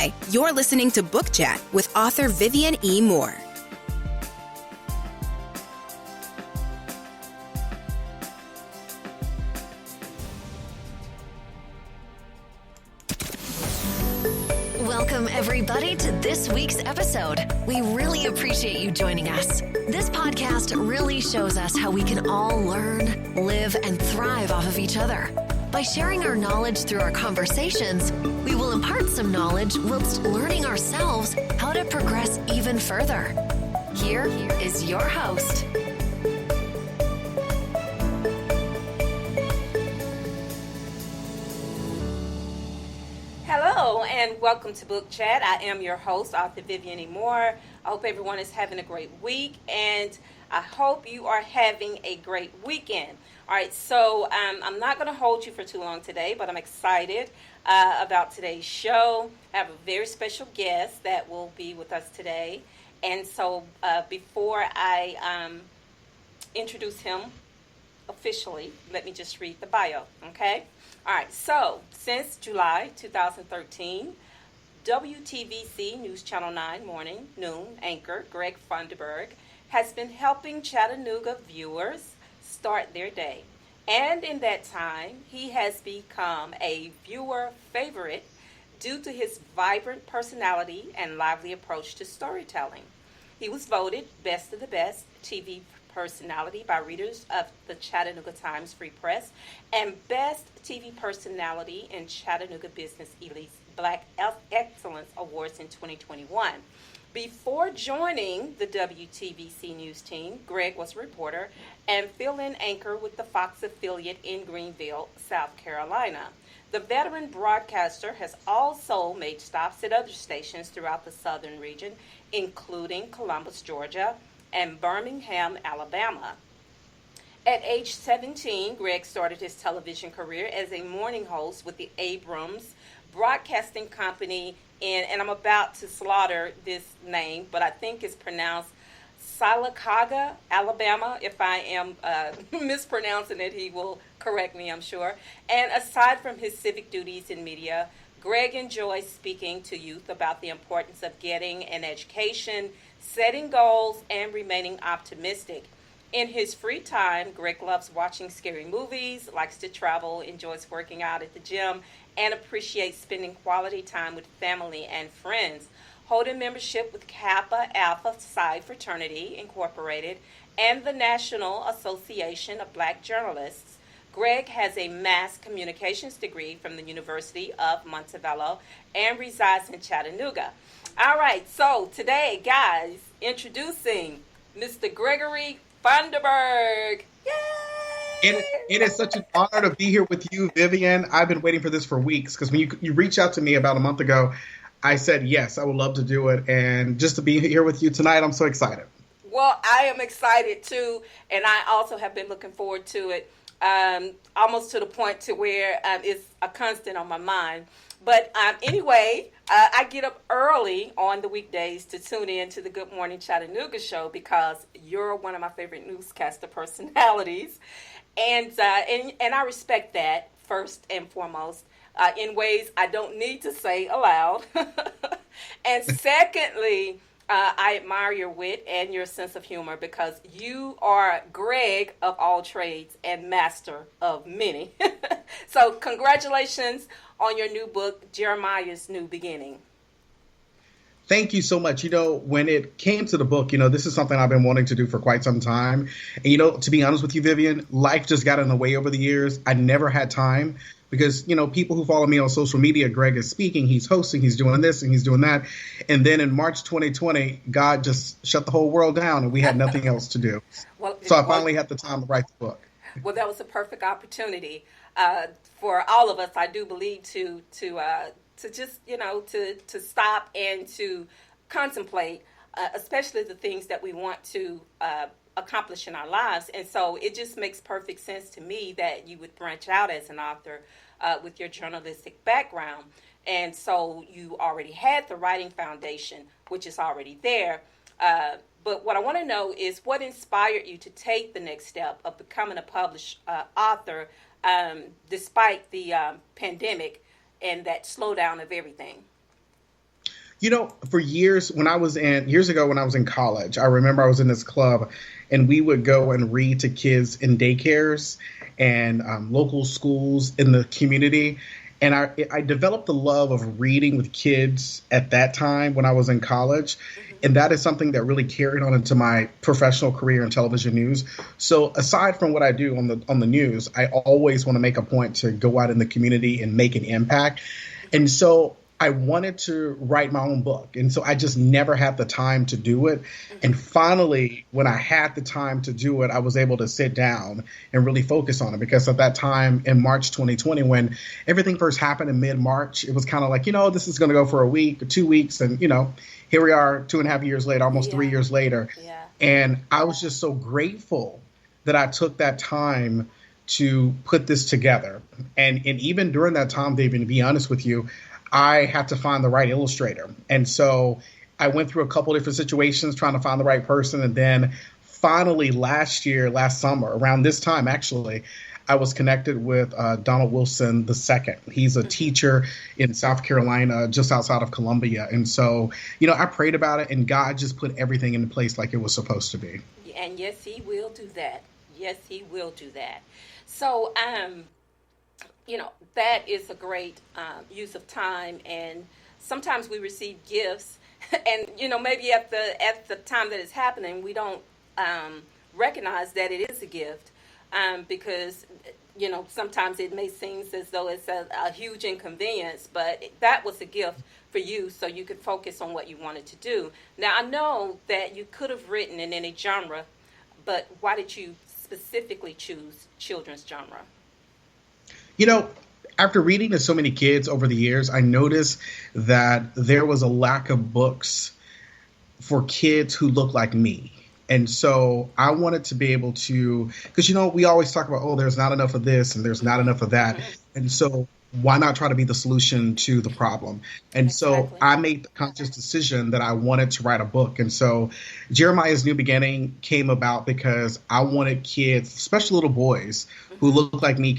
Hi, you're listening to Book Chat with author Vivian E. Moore. Welcome, everybody, to this week's episode. We really appreciate you joining us. This podcast really shows us how we can all learn, live, and thrive off of each other. By sharing our knowledge through our conversations, we will impart some knowledge whilst learning ourselves how to progress even further. Here is your host. Hello and welcome to Book Chat. I am your host, author Vivian E. Moore. I hope everyone is having a great week, and I hope you are having a great weekend. All right, so I'm not going to hold you for too long today, but I'm excited about today's show. I have a very special guest that will be with us today. And so before I introduce him officially, let me just read the bio, okay? All right, so since July 2013, WTVC News Channel 9 Morning Noon anchor Greg Funderburg has been helping Chattanooga viewers start their day. And in that time, he has become a viewer favorite due to his vibrant personality and lively approach to storytelling. He was voted Best of the Best TV Personality by readers of the Chattanooga Times Free Press and Best TV Personality in Chattanooga Business Elite's Black Excellence Awards in 2021. Before joining the WTVC News team, Greg was a reporter and fill-in anchor with the Fox affiliate in Greenville, South Carolina. The veteran broadcaster has also made stops at other stations throughout the southern region, including Columbus, Georgia, and Birmingham, Alabama. At age 17, Greg started his television career as a morning host with the Abrams Broadcasting Company and I'm about to slaughter this name, but I think it's pronounced Sylacauga, Alabama. If I am mispronouncing it, he will correct me, I'm sure. And aside from his civic duties in media, Greg enjoys speaking to youth about the importance of getting an education, setting goals, and remaining optimistic. In his free time, Greg loves watching scary movies, likes to travel, enjoys working out at the gym, and appreciates spending quality time with family and friends. Holding membership with Kappa Alpha Psi Fraternity Incorporated and the National Association of Black Journalists, Greg has a mass communications degree from the University of Montevallo and resides in Chattanooga. All right, so today, guys, introducing Mr. Gregory Funderburg. Yay! It is such an honor to be here with you, Vivian. I've been waiting for this for weeks because when you reached out to me about a month ago, I said, yes, I would love to do it. And just to be here with you tonight, I'm so excited. Well, I am excited too. And I also have been looking forward to it almost to the point to where it's a constant on my mind. But anyway, I get up early on the weekdays to tune in to the Good Morning Chattanooga show because you're one of my favorite newscaster personalities. And I respect that first and foremost in ways I don't need to say aloud. And secondly, I admire your wit and your sense of humor because you are Greg of all trades and master of many. So congratulations on your new book, Jeremiah's New Beginning. Thank you so much. When it came to the book, this is something I've been wanting to do for quite some time. And, to be honest with you, Vivian, life just got in the way over the years. I never had time because, people who follow me on social media, Greg is speaking, he's hosting, he's doing this and he's doing that. And then in March 2020, God just shut the whole world down and we had nothing else to do. So I finally had the time to write the book. Well, that was a perfect opportunity for all of us, I do believe, to just, to stop and to contemplate, especially the things that we want to accomplish in our lives. And so it just makes perfect sense to me that you would branch out as an author with your journalistic background. And so you already had the writing foundation, which is already there. But what I want to know is what inspired you to take the next step of becoming a published author despite the pandemic and that slowdown of everything? For years years ago when I was in college, I remember I was in this club and we would go and read to kids in daycares and local schools in the community. And I developed the love of reading with kids at that time when I was in college. And that is something that really carried on into my professional career in television news. So aside from what I do on the news, I always want to make a point to go out in the community and make an impact. And so I wanted to write my own book. And so I just never had the time to do it. And finally, when I had the time to do it, I was able to sit down and really focus on it. Because at that time in March 2020, when everything first happened in mid-March, it was kind of like, this is going to go for a week or 2 weeks. And, here we are 2.5 years later, almost 3 years later. Yeah. And I was just so grateful that I took that time to put this together. And even during that time, David, to be honest with you, I had to find the right illustrator. And so I went through a couple different situations trying to find the right person. And then finally last summer, around this time, actually, I was connected with Donald Wilson II. He's a teacher in South Carolina, just outside of Columbia. And so, I prayed about it and God just put everything into place like it was supposed to be. And yes, he will do that. Yes, he will do that. So, that is a great use of time. And sometimes we receive gifts and, maybe at the time that it's happening, we don't recognize that it is a gift. Because, sometimes it may seem as though it's a huge inconvenience, but that was a gift for you so you could focus on what you wanted to do. Now, I know that you could have written in any genre, but why did you specifically choose children's genre? After reading to so many kids over the years, I noticed that there was a lack of books for kids who look like me. And so I wanted to be able to, because, we always talk about, there's not enough of this and there's not enough of that. And so why not try to be the solution to the problem? And so I made the conscious decision that I wanted to write a book. And so Jeremiah's New Beginning came about because I wanted kids, especially little boys who look like me,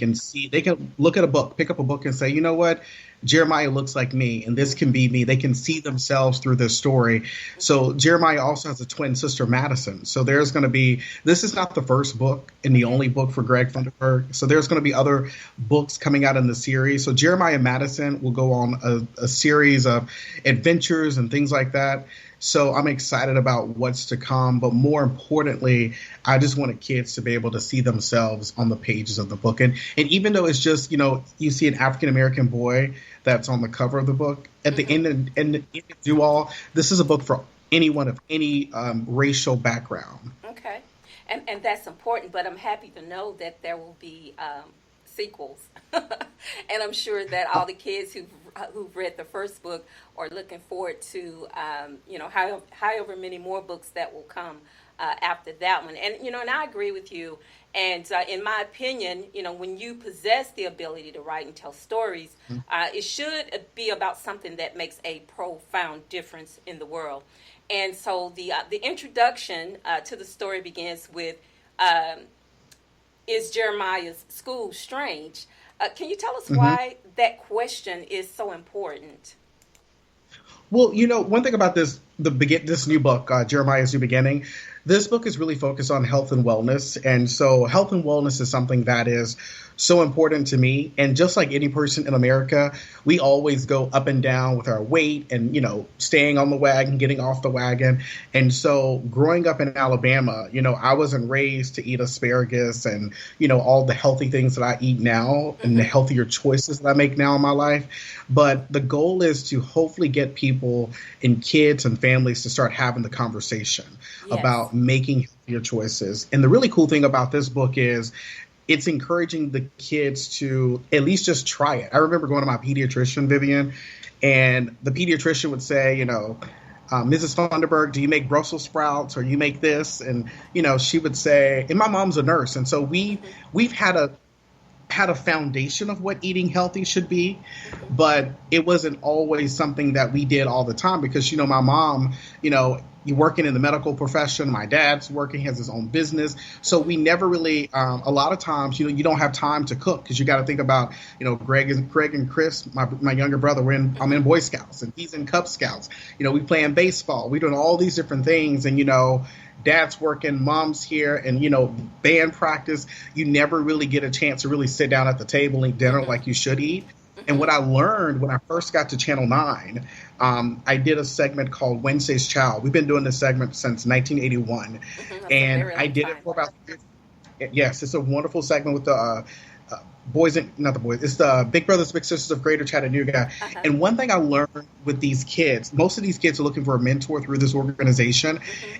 they can look at a book, pick up a book and say, you know what? Jeremiah looks like me, and this can be me. They can see themselves through this story. So Jeremiah also has a twin sister, Madison. So this is not the first book and the only book for Greg Funderburg. So there's going to be other books coming out in the series. So Jeremiah and Madison will go on a series of adventures and things like that. So I'm excited about what's to come. But more importantly, I just wanted kids to be able to see themselves on the pages of the book. And even though it's just, you see an African-American boy that's on the cover of the book, at the end and do all, this is a book for anyone of any racial background. Okay. And that's important. But I'm happy to know that there will be sequels. And I'm sure that all the kids who've read the first book are looking forward to, however many more books that will come after that one. And, and I agree with you. And in my opinion, when you possess the ability to write and tell stories, it should be about something that makes a profound difference in the world. And so the introduction to the story begins with, is Jeremiah's school strange? Can you tell us why that question is so important? Well, one thing about this new book, Jeremiah's New Beginning, this book is really focused on health and wellness. And so health and wellness is something that is so important to me. And just like any person in America, we always go up and down with our weight and, staying on the wagon, getting off the wagon. And so growing up in Alabama, I wasn't raised to eat asparagus and, all the healthy things that I eat now and the healthier choices that I make now in my life. But the goal is to hopefully get people and kids and families to start having the conversation about making healthier choices. And the really cool thing about this book is it's encouraging the kids to at least just try it. I remember going to my pediatrician, Vivian, and the pediatrician would say, Mrs. Funderburg, do you make Brussels sprouts or you make this? And, she would say, and my mom's a nurse. And so we've had a foundation of what eating healthy should be, but it wasn't always something that we did all the time because, my mom, you're working in the medical profession. My dad's working, has his own business. So we never really, a lot of times, you don't have time to cook because you got to think about, Greg and Chris, my younger brother, I'm in Boy Scouts and he's in Cub Scouts. We playing baseball. We're doing all these different things. And, dad's working, mom's here, and, band practice. You never really get a chance to really sit down at the table and eat dinner like you should eat. And what I learned when I first got to Channel 9, I did a segment called Wednesday's Child. We've been doing this segment since 1981. And I did it for about, yes, it's a wonderful segment with the it's the Big Brothers, Big Sisters of Greater Chattanooga. And one thing I learned with these kids, most of these kids are looking for a mentor through this organization.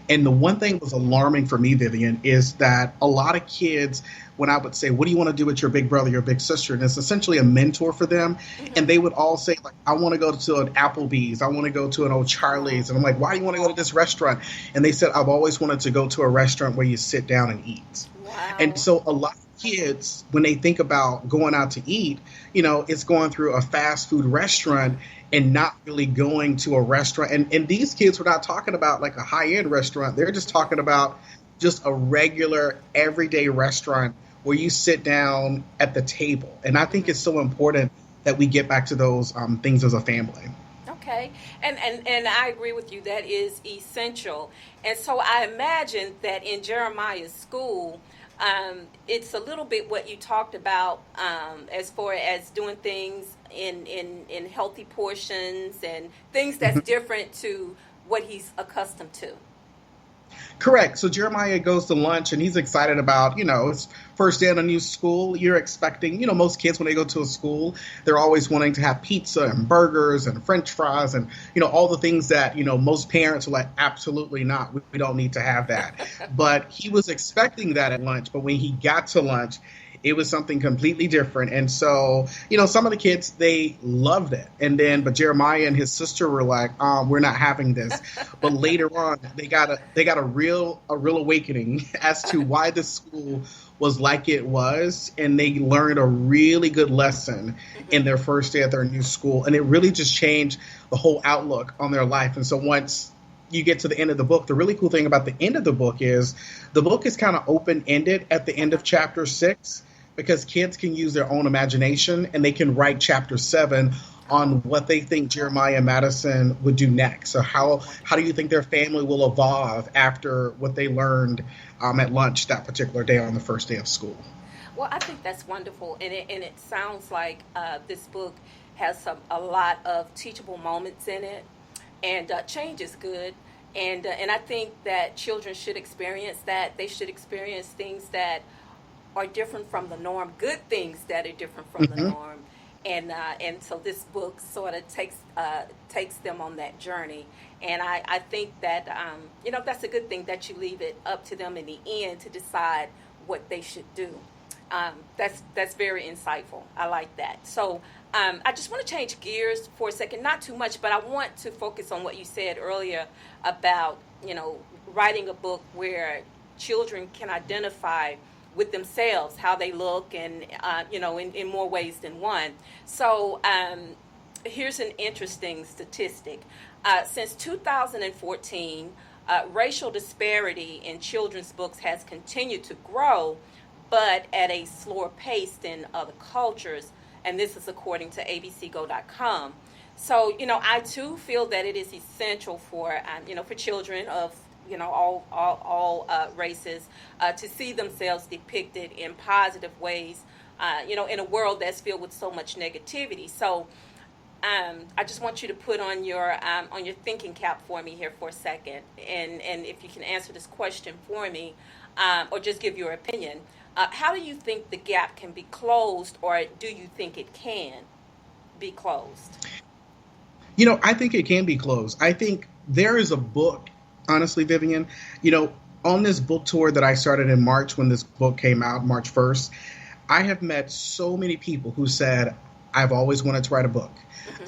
And the one thing that was alarming for me, Vivian, is that a lot of kids, when I would say, what do you want to do with your big brother, your big sister? And it's essentially a mentor for them. And they would all say, like, I want to go to an Applebee's. I want to go to an old Charlie's. And I'm like, why do you want to go to this restaurant? And they said, I've always wanted to go to a restaurant where you sit down and eat. Wow. And so a lot of kids, when they think about going out to eat, it's going through a fast food restaurant and not really going to a restaurant. And these kids were not talking about like a high-end restaurant. They're just talking about just a regular everyday restaurant where you sit down at the table. And I think it's so important that we get back to those things as a family. Okay. And I agree with you. That is essential. And so I imagine that in Jeremiah's school, it's a little bit what you talked about as far as doing things in healthy portions and things that's different to what he's accustomed to. Correct. So Jeremiah goes to lunch and he's excited about, his first day in a new school. You're expecting, most kids when they go to a school, they're always wanting to have pizza and burgers and French fries and, all the things that, most parents are like, absolutely not. We don't need to have that. But he was expecting that at lunch. But when he got to lunch, it was something completely different. And so, some of the kids, they loved it. But Jeremiah and his sister were like, we're not having this. But later on, they got a real awakening as to why the school was like it was. And they learned a really good lesson in their first day at their new school. And it really just changed the whole outlook on their life. And so once you get to the end of the book, the really cool thing about the end of the book is kind of open-ended at the end of chapter 6. Because kids can use their own imagination and they can write chapter 7 on what they think Jeremiah and Madison would do next. So how do you think their family will evolve after what they learned at lunch that particular day on the first day of school? Well, I think that's wonderful. And it sounds like this book has a lot of teachable moments in it. And change is good. And I think that children should experience that. They should experience things that are different from the norm, good things that are different from the norm, and so this book sort of takes them on that journey, and I think that that's a good thing that you leave it up to them in the end to decide what they should do. That's very insightful. I like that. So I just want to change gears for a second, not too much, but I want to focus on what you said earlier about writing a book where children can identify with themselves, how they look, and in more ways than one. So here's an interesting statistic. Since 2014, racial disparity in children's books has continued to grow, but at a slower pace than other cultures, and this is according to abcgo.com. So, I too feel that it is essential for children of all races, to see themselves depicted in positive ways, in a world that's filled with so much negativity. So I just want you to put on your thinking cap for me here for a second, and if you can answer this question for me, or just give your opinion. How do you think the gap can be closed, or do you think it can be closed? I think it can be closed. I think there is a book, honestly, Vivian, on this book tour that I started in March when this book came out, March 1st, I have met so many people who said, I've always wanted to write a book.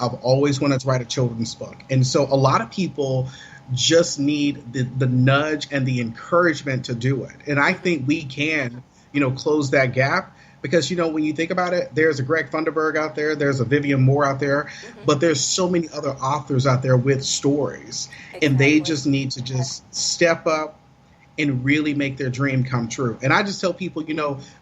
I've always wanted to write a children's book. And so a lot of people just need the nudge and the encouragement to do it. And I think we can, close that gap Because, when you think about it, there's a Greg Funderburg out there, there's a Vivian Moore out there, but there's so many other authors out there with stories. Exactly. And they just need to just step up and really make their dream come true. And I just tell people,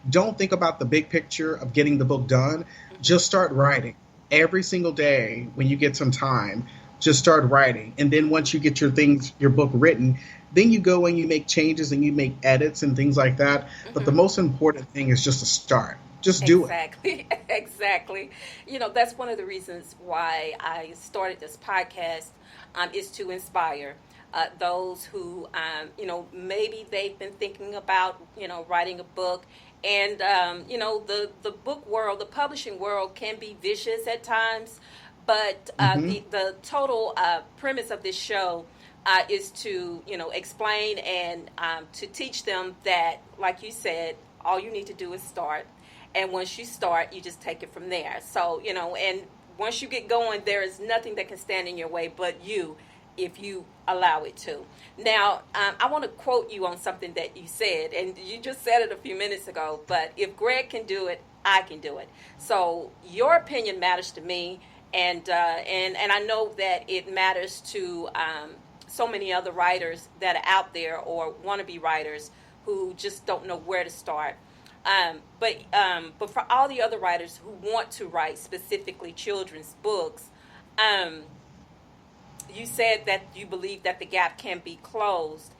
don't think about the big picture of getting the book done. Just start writing. Every single day when you get some time, just start writing. And then once you get your book written, then you go and you make changes and you make edits and things like that. But the most important thing is just to start. Just do it. Exactly. That's one of the reasons why I started this podcast, is to inspire those who, maybe they've been thinking about, writing a book. And, the book world, the publishing world can be vicious at times. But the total premise of this show is to, explain and to teach them that, like you said, all you need to do is start. And once you start, you just take it from there. So, and once you get going, there is nothing that can stand in your way but you, if you allow it to. Now, I want to quote you on something that you said, and you just said it a few minutes ago, but if Greg can do it, I can do it. So your opinion matters to me, and I know that it matters to so many other writers that are out there or wannabe writers who just don't know where to start. But for all the other writers who want to write specifically children's books, you said that you believe that the gap can be closed.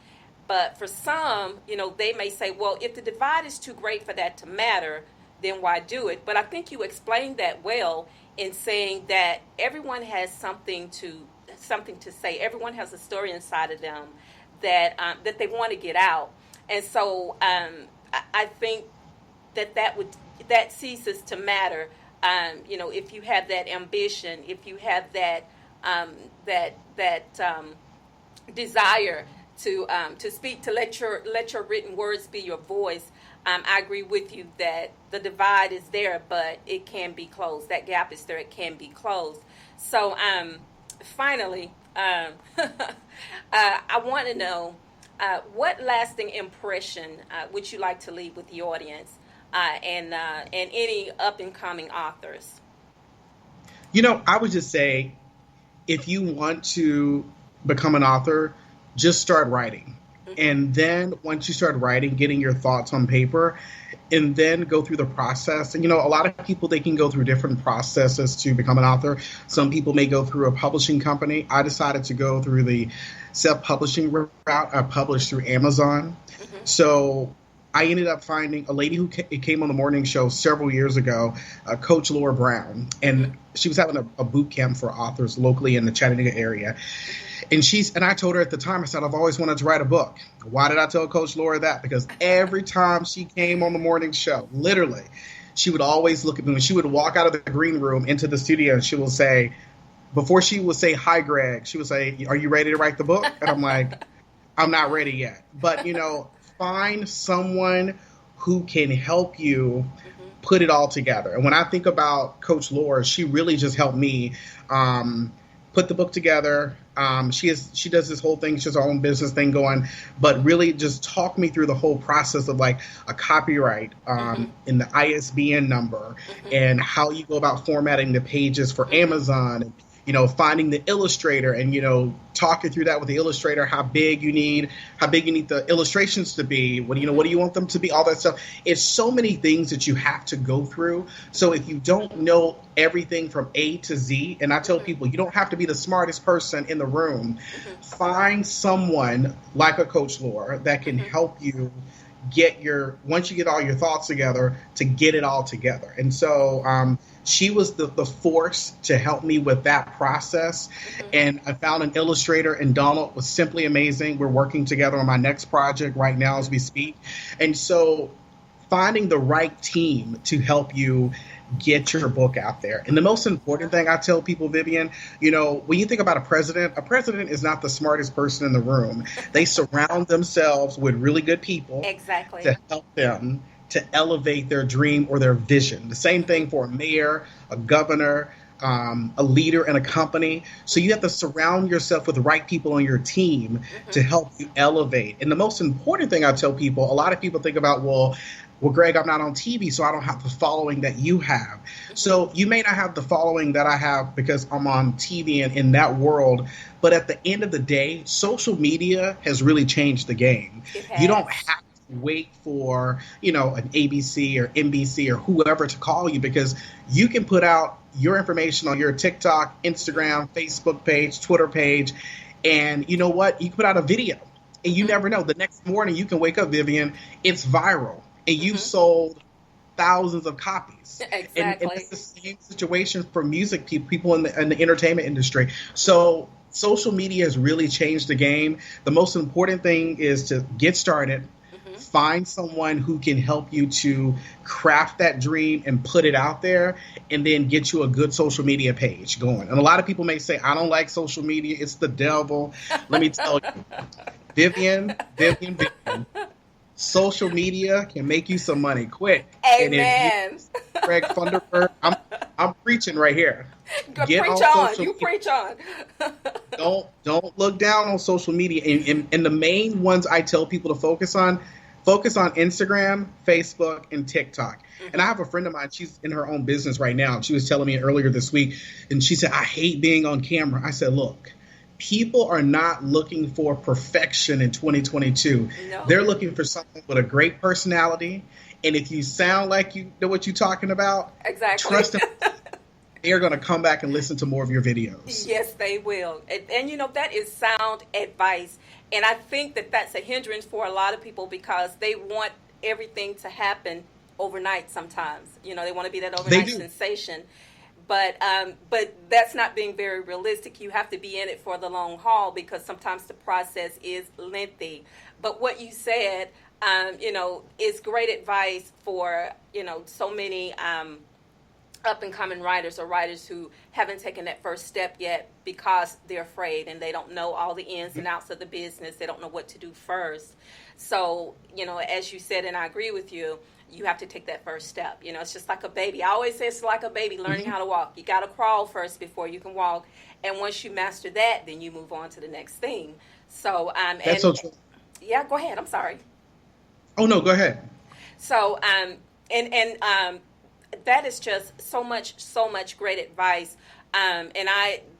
But for some, they may say, well, if the divide is too great for that to matter, then why do it? But I think you explained that well in saying that everyone has something to say. Everyone has a story inside of them that they want to get out. And so I think that ceases to matter. If you have that ambition, if you have that desire to speak, to let your written words be your voice. I agree with you that the divide is there, but it can be closed. That gap is there; it can be closed. So, finally, I want to know what lasting impression would you like to leave with the audience and any up and coming authors? I would just say, if you want to become an author, just start writing. And then once you start writing, getting your thoughts on paper, and then go through the process. And, a lot of people, they can go through different processes to become an author. Some people may go through a publishing company. I decided to go through the self-publishing route. I published through Amazon. So I ended up finding a lady who came on the morning show several years ago, Coach Laura Brown, and she was having a boot camp for authors locally in the Chattanooga area. And I told her at the time, I said, I've always wanted to write a book. Why did I tell Coach Laura that? Because every time she came on the morning show, literally, she would always look at me. When she would walk out of the green room into the studio, and she will say, before she would say, hi, Greg, she would say, are you ready to write the book? And I'm like, I'm not ready yet. But, find someone who can help you put it all together. And when I think about Coach Laura, she really just helped me put the book together. She does this whole thing. She has her own business thing going, but really just talk me through the whole process of like a copyright and the ISBN number and how you go about formatting the pages for Amazon and, finding the illustrator and, talking through that with the illustrator, how big you need the illustrations to be, what do you want them to be, all that stuff. It's so many things that you have to go through. So if you don't know everything from A to Z, and I tell people, you don't have to be the smartest person in the room. Find someone like a Coach Laura that can help you once you get all your thoughts together, to get it all together. And so she was the force to help me with that process. And I found an illustrator, and Donald was simply amazing. We're working together on my next project right now as we speak. And so finding the right team to help you get your book out there. And the most important thing I tell people, Vivian, when you think about a president is not the smartest person in the room. They surround themselves with really good people to help them to elevate their dream or their vision. The same thing for a mayor, a governor, a leader in a company. So you have to surround yourself with the right people on your team to help you elevate. And the most important thing I tell people, a lot of people think about, well, well, Greg, I'm not on TV, so I don't have the following that you have. So you may not have the following that I have because I'm on TV and in that world. But at the end of the day, social media has really changed the game. You don't have to wait for, an ABC or NBC or whoever to call you, because you can put out your information on your TikTok, Instagram, Facebook page, Twitter page. And you know what? You can put out a video and you never know. The next morning you can wake up, Vivian, it's viral and you've sold thousands of copies. Exactly. And it's the same situation for music people in the entertainment industry. So social media has really changed the game. The most important thing is to get started, find someone who can help you to craft that dream and put it out there, and then get you a good social media page going. And a lot of people may say, I don't like social media, it's the devil. Let me tell you, Vivian, social media can make you some money quick. Amen. And if you, Greg Funderburg, I'm preaching right here. Preach on. You preach on. Don't look down on social media. And the main ones I tell people to focus on Instagram, Facebook, and TikTok. And I have a friend of mine, she's in her own business right now. She was telling me earlier this week, and she said, I hate being on camera. I said, look, people are not looking for perfection in 2022. No. They're looking for someone with a great personality. And if you sound like you know what you're talking about, exactly. Trust them. They're going to come back and listen to more of your videos. Yes, they will. And that is sound advice. And I think that that's a hindrance for a lot of people because they want everything to happen overnight sometimes. They want to be that overnight sensation. But that's not being very realistic. You have to be in it for the long haul because sometimes the process is lengthy. But what you said, is great advice for, so many up-and-coming writers or writers who haven't taken that first step yet because they're afraid and they don't know all the ins and outs of the business. They don't know what to do first. So, as you said, and I agree with you, you have to take that first step. It's just like a baby. I always say it's like a baby learning how to walk. You got to crawl first before you can walk. And once you master that, then you move on to the next thing. So, that's so true. Yeah, go ahead. I'm sorry. Oh, no, go ahead. So, that is just so much great advice. And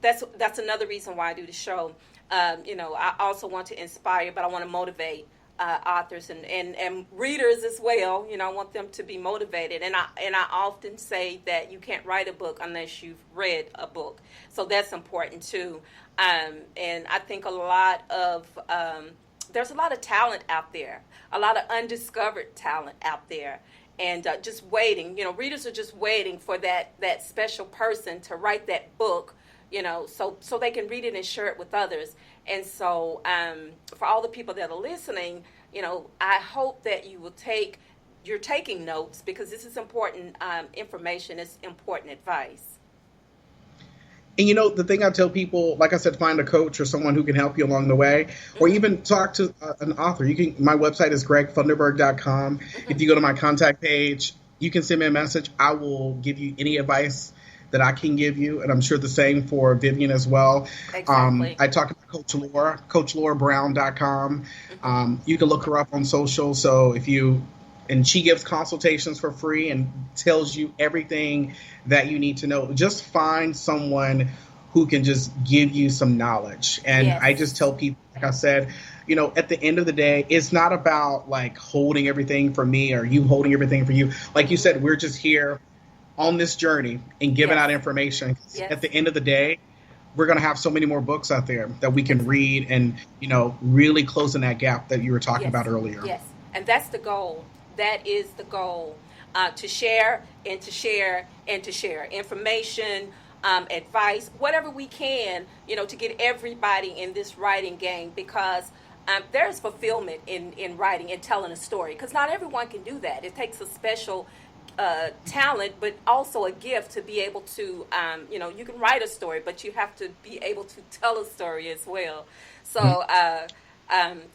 that's another reason why I do the show. I also want to inspire, but I want to motivate authors and readers as well. I want them to be motivated. And I often say that you can't write a book unless you've read a book. So that's important too. And I think there's a lot of talent out there, a lot of undiscovered talent out there. And just waiting, readers are just waiting for that special person to write that book, so they can read it and share it with others. And so for all the people that are listening, I hope that you're taking notes because this is important information. It's important advice. And the thing I tell people, like I said, find a coach or someone who can help you along the way, or even talk to an author. My website is gregfunderburg.com. If you go to my contact page, you can send me a message. I will give you any advice that I can give you, and I'm sure the same for Vivian as well. Exactly. I talked about Coach Laura, coachlaurbrown.com. You can look her up on social. So and she gives consultations for free and tells you everything that you need to know. Just find someone who can just give you some knowledge. And yes. I just tell people, like I said, at the end of the day, it's not about like holding everything for me or you holding everything for you. Like you said, we're just here on this journey and giving out information. Yes. At the end of the day, we're going to have so many more books out there that we can read and, really closing that gap that you were talking about earlier. Yes. And that's the goal. That is the goal, to share and to share and to share information, advice, whatever we can, to get everybody in this writing game because there's fulfillment in writing and telling a story because not everyone can do that. It takes a special talent, but also a gift to be able to, you can write a story, but you have to be able to tell a story as well. So,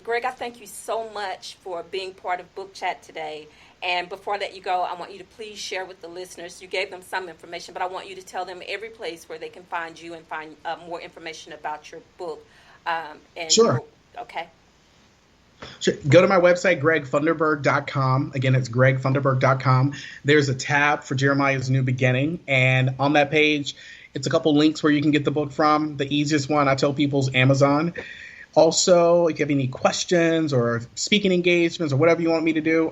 Greg, I thank you so much for being part of Book Chat today. And before I let you go, I want you to please share with the listeners. You gave them some information, but I want you to tell them every place where they can find you and find more information about your book. Sure. Okay. Sure. Go to my website, gregfunderburg.com. Again, it's gregfunderburg.com. There's a tab for Jeremiah's New Beginning. And on that page, it's a couple links where you can get the book from. The easiest one, I tell people, is Amazon. Also, if you have any questions or speaking engagements or whatever you want me to do,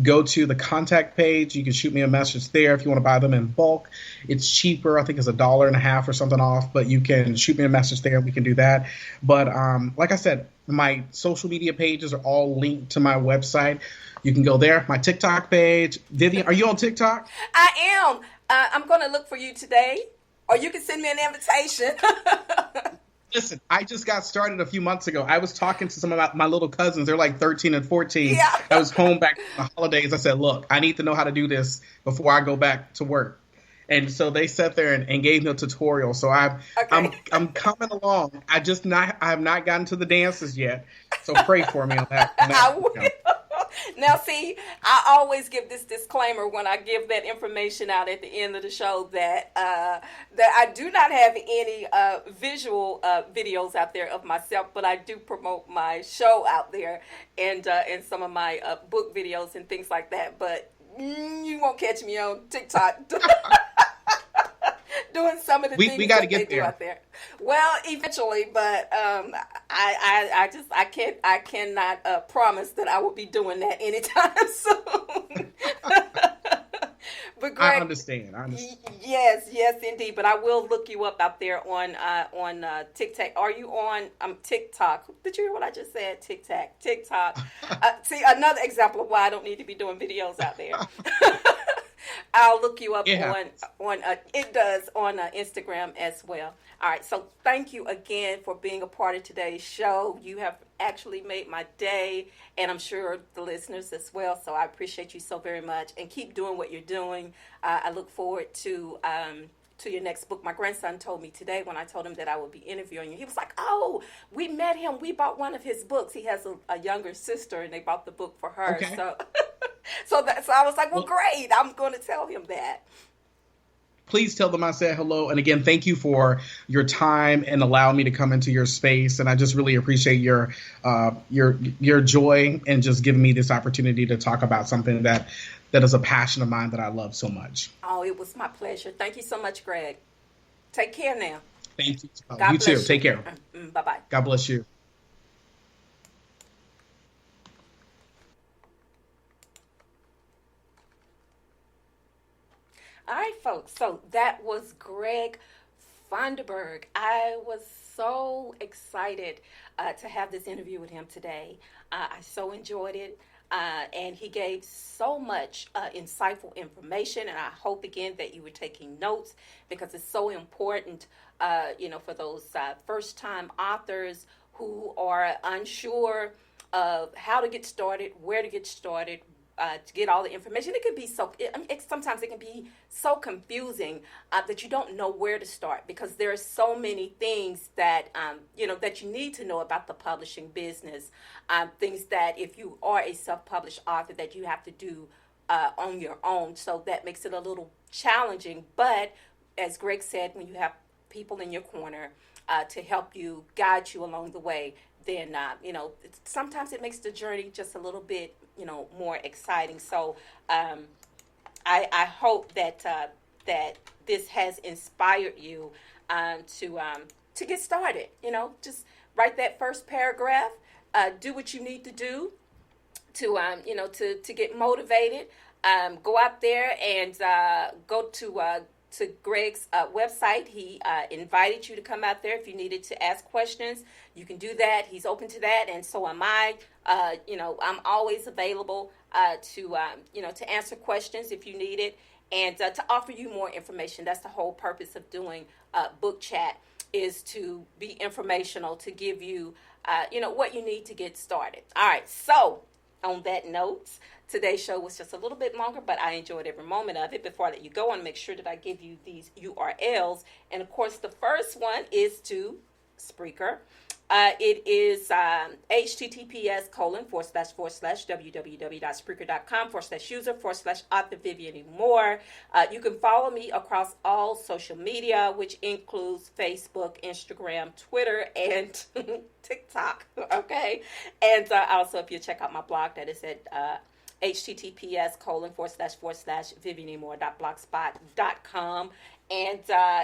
go to the contact page. You can shoot me a message there if you want to buy them in bulk. It's cheaper. I think it's $1.50 or something off, but you can shoot me a message there and we can do that. But like I said, my social media pages are all linked to my website. You can go there. My TikTok page. Vivian, are you on TikTok? I am. I'm going to look for you today, or you can send me an invitation. Listen, I just got started a few months ago. I was talking to some of my little cousins. They're like 13 and 14. Yeah. I was home back from the holidays. I said, look, I need to know how to do this before I go back to work. And so they sat there and gave me a tutorial. So I'm coming along. I have not gotten to the dances yet. So pray for me on that. I will. Now, see, I always give this disclaimer when I give that information out at the end of the show that I do not have any visual videos out there of myself, but I do promote my show out there and some of my book videos and things like that. But you won't catch me on TikTok doing some of the things we got to that they get there. do out there. Well, eventually, but I cannot promise that I will be doing that anytime soon. But Greg, I understand. Yes, indeed. But I will look you up out there on TikTok. Are you on TikTok? Did you hear what I just said? TikTok. See, another example of why I don't need to be doing videos out there. I'll look you up on it does on Instagram as well. All right, so thank you again for being a part of today's show. You have actually made my day, and I'm sure the listeners as well. So I appreciate you so very much, and keep doing what you're doing. I look forward to your next book. My grandson told me today when I told him that I would be interviewing you. He was like, "Oh, we met him. We bought one of his books. He has a younger sister, and they bought the book for her." Okay. So I was like, well, great. I'm going to tell him that. Please tell them I said hello. And again, thank you for your time and allowing me to come into your space. And I just really appreciate your joy and just giving me this opportunity to talk about something that is a passion of mine that I love so much. Oh, it was my pleasure. Thank you so much, Greg. Take care now. Thank you. God You bless too. you. Take care. Bye-bye. God bless you. All right, folks. So that was Greg Funderburg. I was so excited to have this interview with him today. I so enjoyed it. And he gave so much insightful information. And I hope, again, that you were taking notes because it's so important, for those first-time authors who are unsure of how to get started, where to get started, to get all the information. It can be sometimes it can be so confusing that you don't know where to start because there are so many things that that you need to know about the publishing business. Things that if you are a self-published author that you have to do on your own. So that makes it a little challenging. But as Greg said, when you have people in your corner to help you, guide you along the way, then sometimes it makes the journey just a little bit more exciting. So I hope that that this has inspired you to get started. Just write that first paragraph. Do what you need to do to get motivated. Go out there and go to Greg's website. He invited you to come out there if you needed to ask questions. You can do that. He's open to that, and so am I. I'm always available to answer questions if you need it, and to offer you more information. That's the whole purpose of doing book chat, is to be informational, to give you what you need to get started. All right, so on that note, today's show was just a little bit longer, but I enjoyed every moment of it. Before I let you go, I want to make sure that I give you these URLs. And, of course, the first one is to Spreaker. It is https://www.spreaker.com/user/author Vivian Moore. You can follow me across all social media, which includes Facebook, Instagram, Twitter, and TikTok. Okay. And also, if you check out my blog, that is at https://vivianmore.blogspot.com. And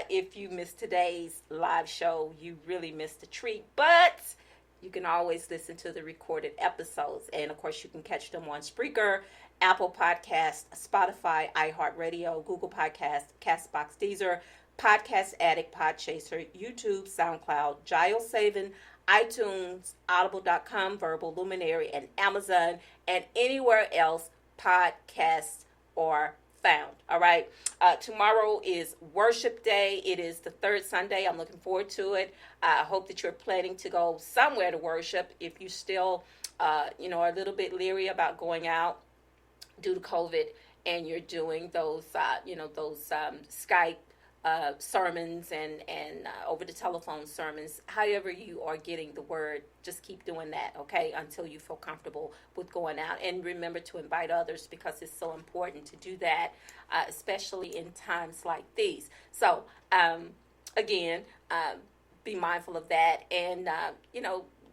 if you missed today's live show, you really missed a treat. But you can always listen to the recorded episodes. And, of course, you can catch them on Spreaker, Apple Podcasts, Spotify, iHeartRadio, Google Podcasts, CastBox, Deezer, Podcast Addict, Podchaser, YouTube, SoundCloud, GileSavin, iTunes, Audible.com, Verbal Luminary, and Amazon, and anywhere else podcasts are found. All right. Tomorrow is Worship Day. It is the third Sunday. I'm looking forward to it. I hope that you're planning to go somewhere to worship. If you still, are a little bit leery about going out due to COVID, and you're doing those, Skype sermons and over the telephone sermons, however you are getting the word, just keep doing that, okay, until you feel comfortable with going out. And remember to invite others, because it's so important to do that, especially in times like these. So again, be mindful of that, and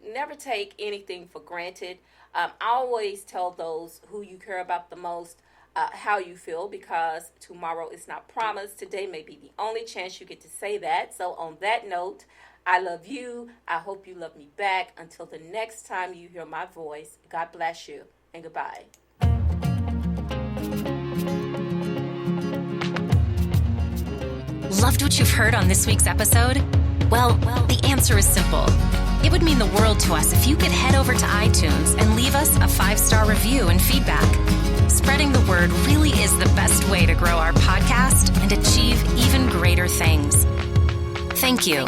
never take anything for granted. I always tell those who you care about the most how you feel, because tomorrow is not promised. Today may be the only chance you get to say that. So on that note, I love you. I hope you love me back. Until the next time you hear my voice, God bless you, and goodbye. Loved what you've heard on this week's episode? Well, the answer is simple. It would mean the world to us if you could head over to iTunes and leave us a 5-star review and feedback. Spreading the word really is the best way to grow our podcast and achieve even greater things. Thank you.